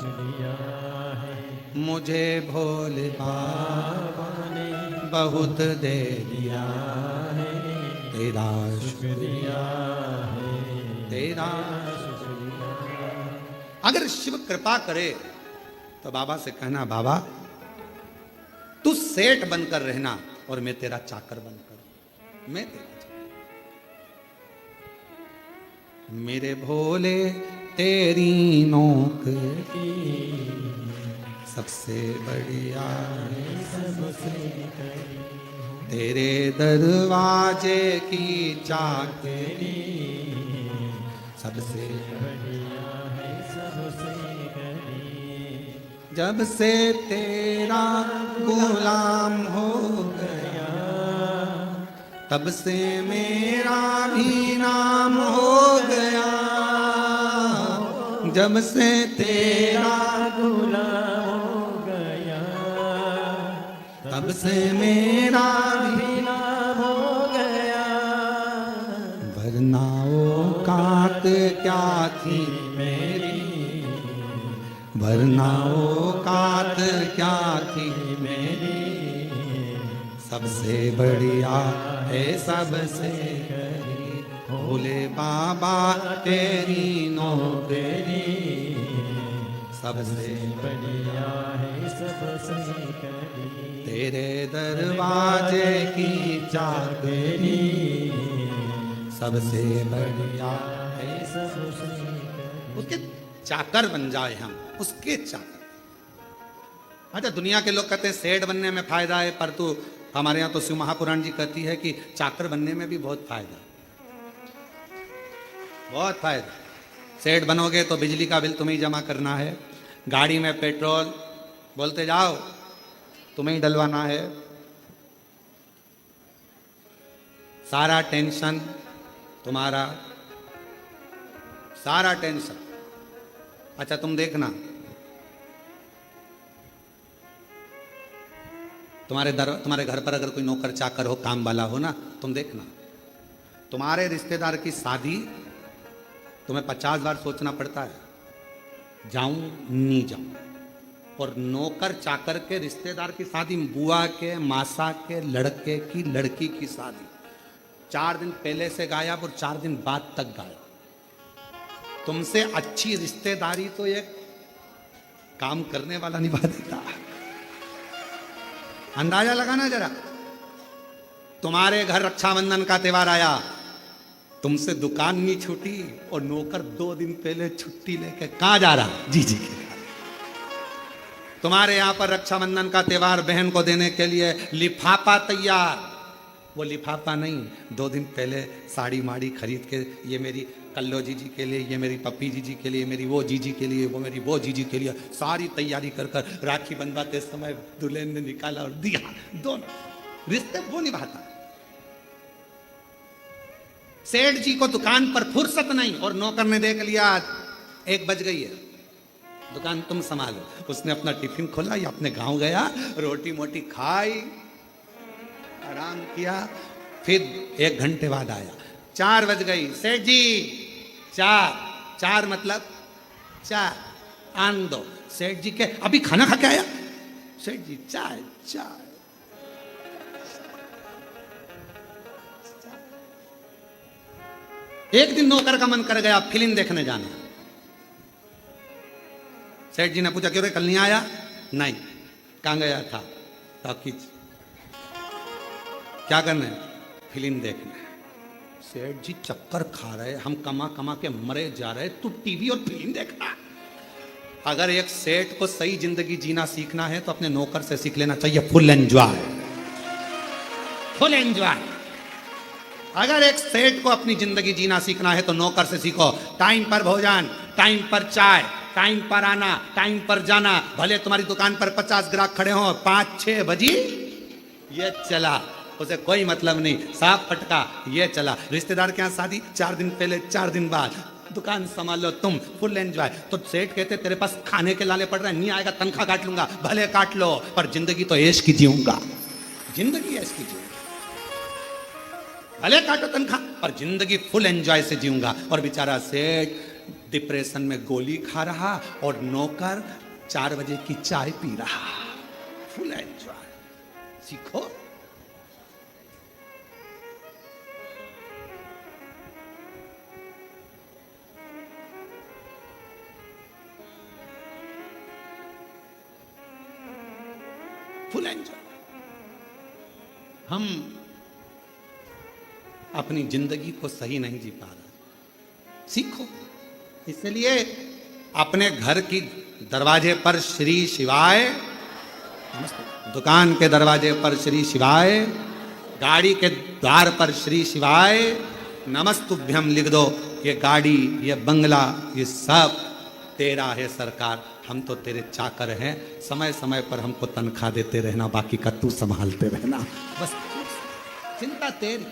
दिया है, मुझे भोले बाबा ने बहुत दे दिया है, तेरा शुक्रिया है, तेरा। शुक्रिया। अगर शिव कृपा करे तो बाबा से कहना, बाबा तू सेठ बनकर रहना और मैं तेरा चाकर बनकर, मैं तेरा चाकर। मेरे भोले तेरी नौकरी सबसे बढ़िया है, सबसे करी तेरे दरवाजे की चाकरी सबसे बढ़िया है, सबसे करी। जब से तेरा गुलाम हो गया तब से मेरा भी नाम हो गया, जब से तेरा गुलाम हो गया, तब से मेरा भी नाम हो गया। वरना औकात क्या थी मेरी, वरना औकात क्या थी मेरी, सबसे बढ़िया है सबसे करी भोले बाबा तेरी नौकरी सबसे बढ़िया है, सबसे करी तेरे दरवाजे की चाकरी सबसे बढ़िया है। सबसे उसके चाकर बन जाए हम, उसके चाकर। अच्छा, दुनिया के लोग कहते हैं सेठ बनने में फायदा है, पर तू हमारे यहाँ तो शिव महापुराण जी कहती है कि चाकर बनने में भी बहुत फायदा, बहुत फायदा। सेठ बनोगे तो बिजली का बिल तुम्हें ही जमा करना है, गाड़ी में पेट्रोल बोलते जाओ तुम्हें ही डलवाना है, सारा टेंशन तुम्हारा, सारा टेंशन। अच्छा तुम देखना, तुम्हारे घर पर अगर कोई नौकर चाकर हो, काम वाला हो ना, तुम देखना तुम्हारे रिश्तेदार की शादी तुम्हें 50 बार सोचना पड़ता है, जाऊं नहीं जाऊं। और नौकर चाकर के रिश्तेदार की शादी, बुआ के, मासा के लड़के की लड़की की शादी, 4 दिन पहले से गायब और 4 दिन बाद तक गायब। तुमसे अच्छी रिश्तेदारी तो एक काम करने वाला निभा देता है। अंदाजा लगाना जरा, तुम्हारे घर रक्षाबंधन का त्योहार आया, तुमसे दुकान नहीं छूटी और नौकर 2 दिन पहले छुट्टी लेके कहां जा रहा, जी जी के। तुम्हारे यहां पर रक्षाबंधन का त्योहार बहन को देने के लिए लिफाफा तैयार, वो लिफाफा नहीं, 2 दिन पहले साड़ी माड़ी खरीद के, ये मेरी कल्लो जीजी के लिए, ये मेरी पप्पी जीजी के लिए, मेरी वो जीजी के लिए, वो मेरी वो जीजी के लिए, सारी तैयारी कर कर राखी बंधवाते समय दुल्हन ने निकाला और दिया। दोनों रिश्ते वो निभाता। सेठ जी को दुकान पर फुर्सत नहीं और नौकर ने देख लिया 1 बज गई है, दुकान तुम संभालो। उसने अपना टिफिन खोला या अपने गांव गया, रोटी मोटी खाई, आराम किया, फिर 1 घंटे बाद आया, 4 बज गई, सेठ जी 4 मतलब 4 आन दो। सेठ जी के अभी खाना खा के आया, सेठ जी चाय चाय। एक दिन नौकर का मन कर गया फिल्म देखने जाना, सेठ जी ने पूछा क्यों रे कल नहीं आया? नहीं, कहां गया था? टॉकीज। क्या करना है? फिल्म देखना है। सेठ जी चक्कर खा रहे, हम कमा कमा के मरे जा रहे, तू टीवी और फिल्म देखना। अगर एक सेठ को सही जिंदगी जीना सीखना है तो अपने नौकर से सीख लेना चाहिए, फुल एंजॉय, फुल एंजॉय। अगर एक सेठ को अपनी जिंदगी जीना सीखना है तो नौकर से सीखो, टाइम पर भोजन, टाइम पर चाय, टाइम पर आना, टाइम पर जाना। भले तुम्हारी दुकान पर 50 ग्राहक खड़े हो, 5-6 बजी ये चला, उसे कोई मतलब नहीं, साफ फटका ये चला। रिश्तेदार के यहाँ शादी, 4 दिन पहले 4 दिन बाद, दुकान संभालो तुम, फुल एंजॉय। तो सेठ कहते तेरे पास खाने के लाले पड़ रहे हैं, नहीं आएगा तनख्वाह काट लूंगा। भले काट लो, पर जिंदगी तो ऐश की जीऊंगा, जिंदगी ऐश की जीऊंगा। भले काटो तनख्वाह, पर जिंदगी फुल एंजॉय से जीऊंगा। और बेचारा सेठ डिप्रेशन में गोली खा रहा और नौकर 4 बजे की चाय पी रहा। Full enjoy. सीखो। Full enjoy. हम अपनी जिंदगी को सही नहीं जी पा रहे। सीखो। इसलिए अपने घर की दरवाजे पर श्री शिवाय, दुकान के दरवाजे पर श्री शिवाय, गाड़ी के द्वार पर श्री शिवाय नमस्तुभ्यम लिख दो। ये गाड़ी, ये बंगला, ये सब तेरा है सरकार, हम तो तेरे चाकर हैं। समय समय पर हमको तनख्वाह देते रहना, बाकी का तू संभालते रहना। बस चिंता तेरी।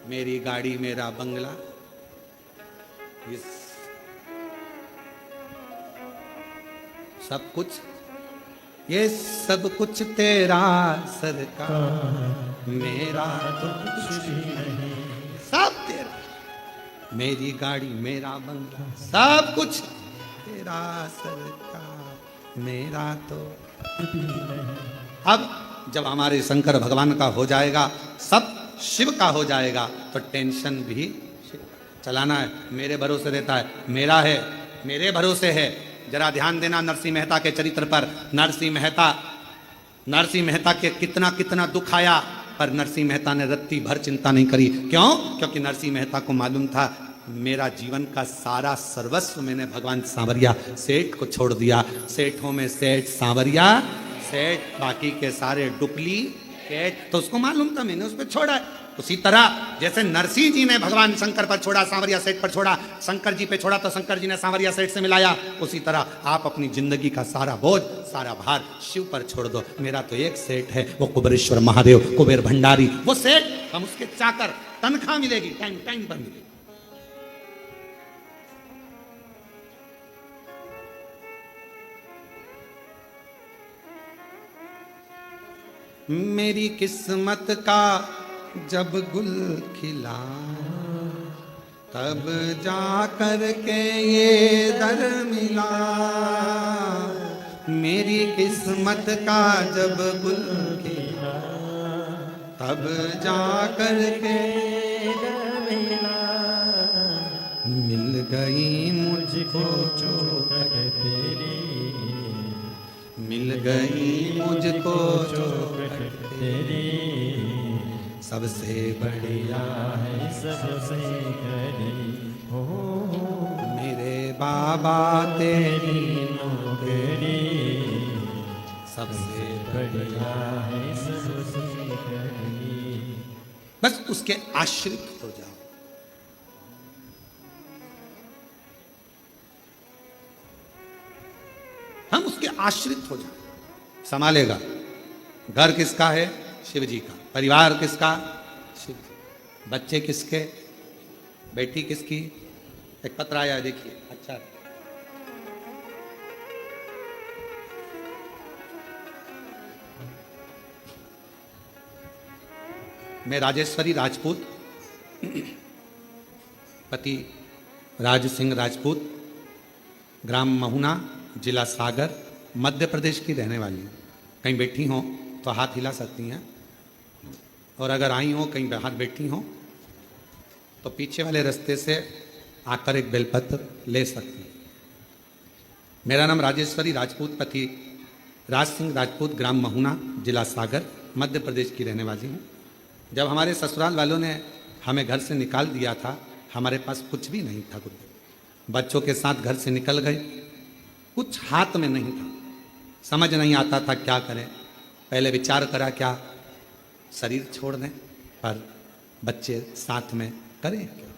मेरी गाड़ी, मेरा बंगला, इस सब कुछ, ये सब कुछ तेरा सरकार, मेरा तो कुछ भी नहीं, सब तेरा। मेरी गाड़ी, मेरा बंगला, सब कुछ तेरा सरकार, मेरा तो कुछ भी नहीं। अब जब हमारे शंकर भगवान का हो जाएगा, सब शिव का हो जाएगा, तो टेंशन भी चलाना है। मेरे भरोसे रहता है, मेरा है, मेरे भरोसे है। जरा ध्यान देना नरसिंह मेहता के चरित्र पर। नरसिंह मेहता के कितना कितना दुख आया, पर नरसिंह मेहता ने रत्ती भर चिंता नहीं करी। क्यों? क्योंकि नरसिंह मेहता को मालूम था मेरा जीवन का सारा सर्वस्व मैंने भगवान सांवरिया सेठ को छोड़ दिया। सेठों में सेठ सांवरिया सेठ, बाकी के सारे डुप्लीकेट। तो उसको मालूम था मैंने उस पर छोड़ा है। उसी तरह जैसे नरसिंह जी ने भगवान शंकर पर छोड़ा, सांवरिया सेठ पर छोड़ा, शंकर जी पे छोड़ा तो शंकर जी ने सांवरिया सेठ से मिलाया, उसी तरह आप अपनी जिंदगी का सारा बोझ, सारा भार शिव पर छोड़ दो। मेरा तो एक सेठ है, वो कुबेरेश्वर महादेव, कुबेर भंडारी, वो सेठ, हम उसके चाकर, तनख्वाह मिलेगी टाइम टाइम पर मिलेगी। मेरी किस्मत का जब गुल खिला, तब जा कर के ये दर मिला। मेरी किस्मत का जब गुल खिला, तब जा कर के दर मिला। मिल गई मुझको चौखट तेरी, मिल गई मुझको चौखट तेरी, सबसे बढ़िया है सबसे करी हो। मेरे बाबा तेरी नौकरी, सबसे बढ़िया है सबसे करी। बस उसके आश्रित हो जाओ। हम उसके आश्रित हो जाओ। संभालेगा। घर किसका है? शिव जी का। परिवार किसका? शिव जी। बच्चे किसके? बेटी किसकी? एक पत्र आया है, देखिए। अच्छा, मैं राजेश्वरी राजपूत, पति राज सिंह राजपूत, ग्राम महुना, जिला सागर, मध्य प्रदेश की रहने वाली हूँ। कहीं बैठी हो तो हाथ हिला सकती हैं, और अगर आई हो कहीं बाहर बैठी हो तो पीछे वाले रास्ते से आकर एक बेलपत्र ले सकती हैं। मेरा नाम राजेश्वरी राजपूत, पति राज सिंह राजपूत, ग्राम महुना, जिला सागर, मध्य प्रदेश की रहने वाली हूँ। जब हमारे ससुराल वालों ने हमें घर से निकाल दिया था, हमारे पास कुछ भी नहीं था। बच्चों के साथ घर से निकल गए, कुछ हाथ में नहीं था, समझ नहीं आता था क्या करें। पहले विचार करा क्या शरीर छोड़ दें, पर बच्चे साथ में करें क्या।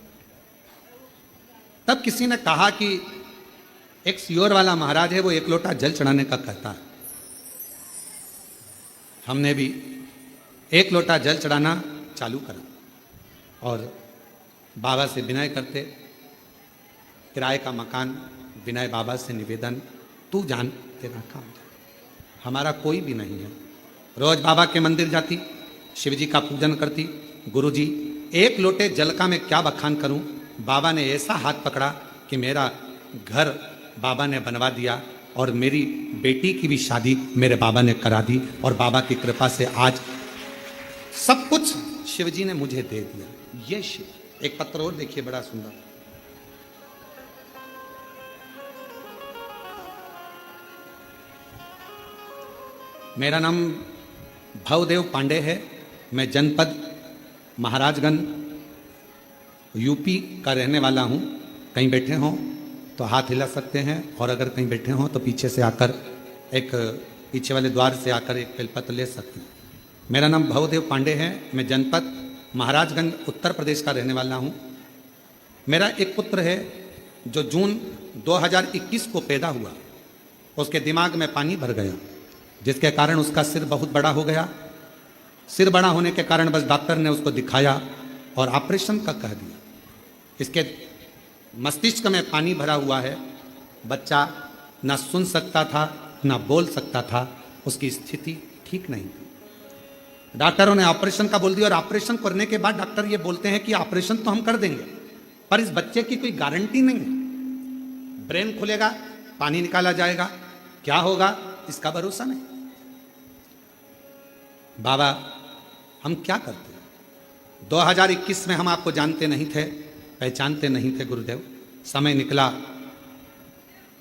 तब किसी ने कहा कि एक सियोर वाला महाराज है, वो 1 लोटा जल चढ़ाने का कहता है। हमने भी 1 लोटा जल चढ़ाना चालू करा और बाबा से विनय करते। किराए का मकान, विनय बाबा से निवेदन, तू जान तेरा काम। हमारा कोई भी नहीं है। रोज बाबा के मंदिर जाती, शिव जी का पूजन करती। गुरु जी एक लोटे जल का मैं क्या बखान करूं। बाबा ने ऐसा हाथ पकड़ा कि मेरा घर बाबा ने बनवा दिया और मेरी बेटी की भी शादी मेरे बाबा ने करा दी। और बाबा की कृपा से आज सब कुछ शिवजी ने मुझे दे दिया। ये शिव। एक पत्र और देखिए, बड़ा सुंदर। मेरा नाम भवदेव पांडे है। मैं जनपद महाराजगंज यूपी का रहने वाला हूँ। कहीं बैठे हों तो हाथ हिला सकते हैं, और अगर कहीं बैठे हों तो पीछे से आकर एक पीछे वाले द्वार से आकर एक बेलपत्र ले सकते हैं। मेरा नाम भवदेव पांडे है। मैं जनपद महाराजगंज उत्तर प्रदेश का रहने वाला हूँ। मेरा एक पुत्र है जो जून 2021 को पैदा हुआ। उसके दिमाग में पानी भर गया, जिसके कारण उसका सिर बहुत बड़ा हो गया। सिर बड़ा होने के कारण बस डॉक्टर ने उसको दिखाया और ऑपरेशन का कह दिया। इसके मस्तिष्क में पानी भरा हुआ है। बच्चा ना सुन सकता था, ना बोल सकता था। उसकी स्थिति ठीक नहीं थी। डॉक्टरों ने ऑपरेशन का बोल दिया, और ऑपरेशन करने के बाद डॉक्टर ये बोलते हैं कि ऑपरेशन तो हम कर देंगे, पर इस बच्चे की कोई गारंटी नहीं है। ब्रेन खुलेगा, पानी निकाला जाएगा, क्या होगा इसका भरोसा नहीं। बाबा, हम क्या करते? 2021 में हम आपको जानते नहीं थे, पहचानते नहीं थे गुरुदेव। समय निकला,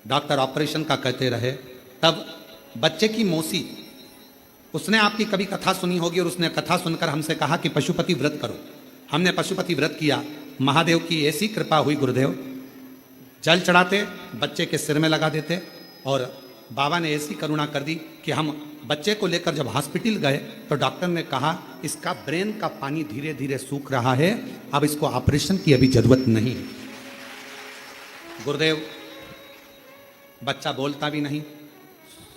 डॉक्टर ऑपरेशन का कहते रहे। तब बच्चे की मौसी, उसने आपकी कभी कथा सुनी होगी, और उसने कथा सुनकर हमसे कहा कि पशुपति व्रत करो। हमने पशुपति व्रत किया। महादेव की ऐसी कृपा हुई गुरुदेव, जल चढ़ाते, बच्चे के सिर में लगा देते, और बाबा ने ऐसी करुणा कर दी कि हम बच्चे को लेकर जब हॉस्पिटल गए तो डॉक्टर ने कहा इसका ब्रेन का पानी धीरे धीरे सूख रहा है, अब इसको ऑपरेशन की अभी जरूरत नहीं है। गुरुदेव, बच्चा बोलता भी नहीं,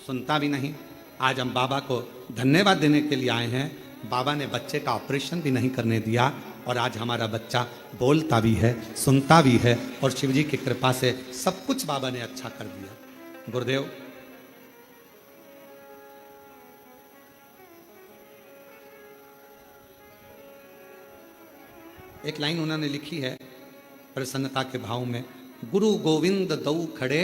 सुनता भी नहीं। आज हम बाबा को धन्यवाद देने के लिए आए हैं। बाबा ने बच्चे का ऑपरेशन भी नहीं करने दिया, और आज हमारा बच्चा बोलता भी है, सुनता भी है, और शिवजी की कृपा से सब कुछ बाबा ने अच्छा कर दिया। गुरुदेव, एक लाइन उन्होंने लिखी है प्रसन्नता के भाव में, गुरु गोविंद दऊ खड़े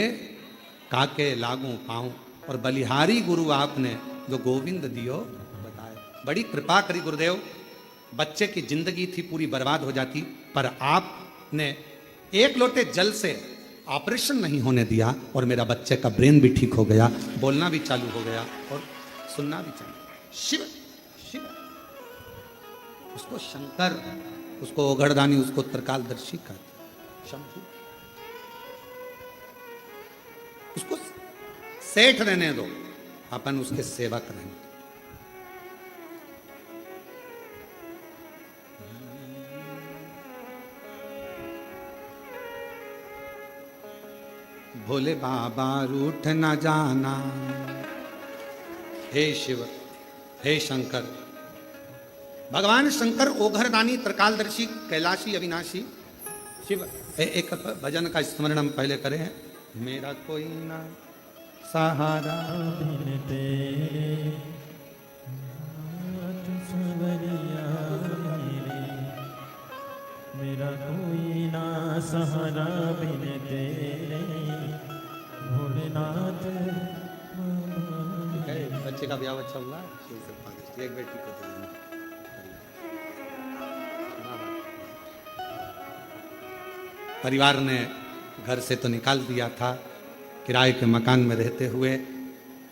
काके लागू पाऊं, और बलिहारी गुरु आपने जो गोविंद दियो बताए। बड़ी कृपा करी गुरुदेव। बच्चे की जिंदगी थी पूरी बर्बाद हो जाती, पर आपने एक लोटे जल से ऑपरेशन नहीं होने दिया, और मेरा बच्चे का ब्रेन भी ठीक हो गया, बोलना भी चालू हो गया और सुनना भी चालू। शिव शिव, उसको शंकर, उसको ओघड़दानी, उसको त्रिकालदर्शी कहते, शंभु। उसको सेठ रहने दो, अपन उसके सेवक रहेंगे। भोले बाबा रूठ न जाना, हे शिव, हे शंकर। भगवान शंकर ओघरदानी, त्रिकालदर्शी, कैलाशी, अविनाशी शिव। एक भजन का स्मरण हम पहले करें हैं। मेरा कोई ना सहारा बिन तेरे, नाथ सवरिया मेरे, मेरा कोई ना सहारा बिन तेरे, भोलेनाथ। बच्चे का ब्याह अच्छा हुआ, एक बेटी को तो परिवार ने घर से तो निकाल दिया था, किराए के मकान में रहते हुए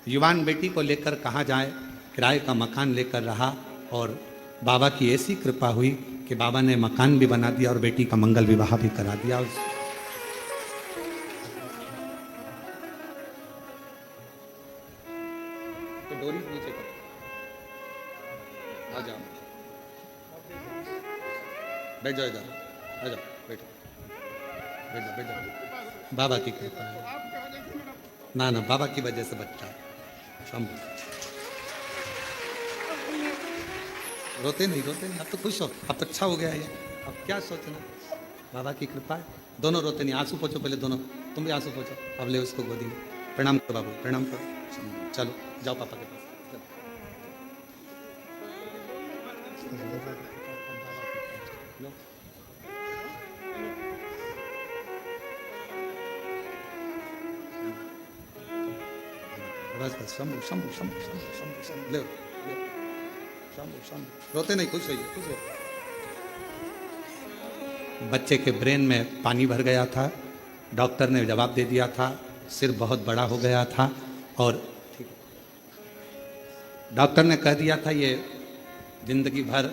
युवान बेटी को लेकर कहाँ जाए, किराए का मकान लेकर रहा। और बाबा की ऐसी कृपा हुई कि बाबा ने मकान भी बना दिया और बेटी का मंगल विवाह भी करा दिया। तो डोरी नीचे कर, आ जाओ, बैठ जाओ इधर, आ जाओ, बैठो, बैठ जाओ, बैठ जाओ। बाबा की कृपा है ना, ना बाबा की वजह से बच्चा शंभू। रोते नहीं, रोते नहीं, अब तो खुश हो, अब तो अच्छा हो गया ये, अब क्या सोचना, बाबा की कृपा है। दोनों रोते नहीं, आंसू पोछो पहले दोनों, तुम भी आंसू पोछो, अब ले उसको गोदी में। प्रणाम करो बाबू, प्रणाम करो, चलो जाओ पापा के पास। लो बस बस, शंभू शंभू शंभू शंभू शंभू शंभू, ले ले, शंभू शंभू, रोते नहीं, खुश होइए, खुश होइए। बच्चे के ब्रेन में पानी भर गया था, डॉक्टर ने जवाब दे दिया था, सिर बहुत बड़ा हो गया था और डॉक्टर ने कह दिया था ये जिंदगी भर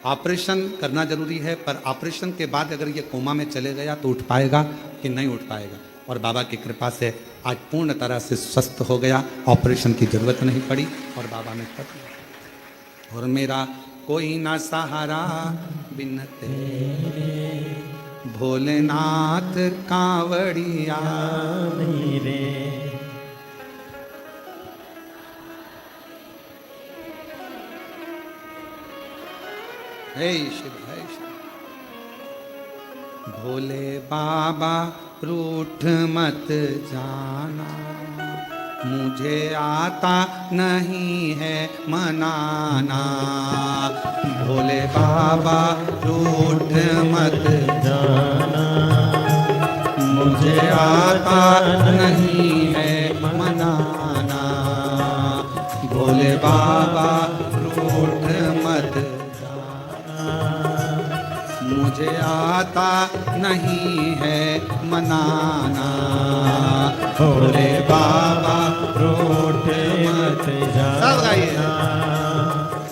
ऑपरेशन करना जरूरी है, पर ऑपरेशन के बाद अगर ये कोमा में चले गया तो उठ पाएगा कि नहीं उठ पाएगा। और बाबा की कृपा से आज पूर्ण तरह से स्वस्थ हो गया, ऑपरेशन की जरूरत नहीं पड़ी और बाबा ने कर दिया। और मेरा कोई ना सहारा बिन तेरे, भोलेनाथ कांवड़िया मेरे। हे शिव, हे शिव। भोले बाबा रूठ मत जाना, मुझे आता नहीं है मनाना। भोले बाबा रूठ मत जाना, मुझे आता नहीं है मनाना। भोले बाबा रूठ मत जाना, मुझे आता नहीं है मनाना। भोले बाबा रूठ मत सब गाइए। जाना,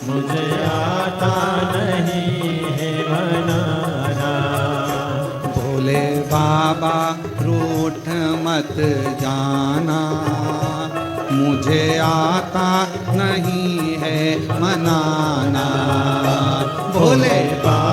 मुझे आता नहीं है मनाना। भोले बाबा रूठ मत जाना, मुझे आता नहीं है मनाना। भोले बाबा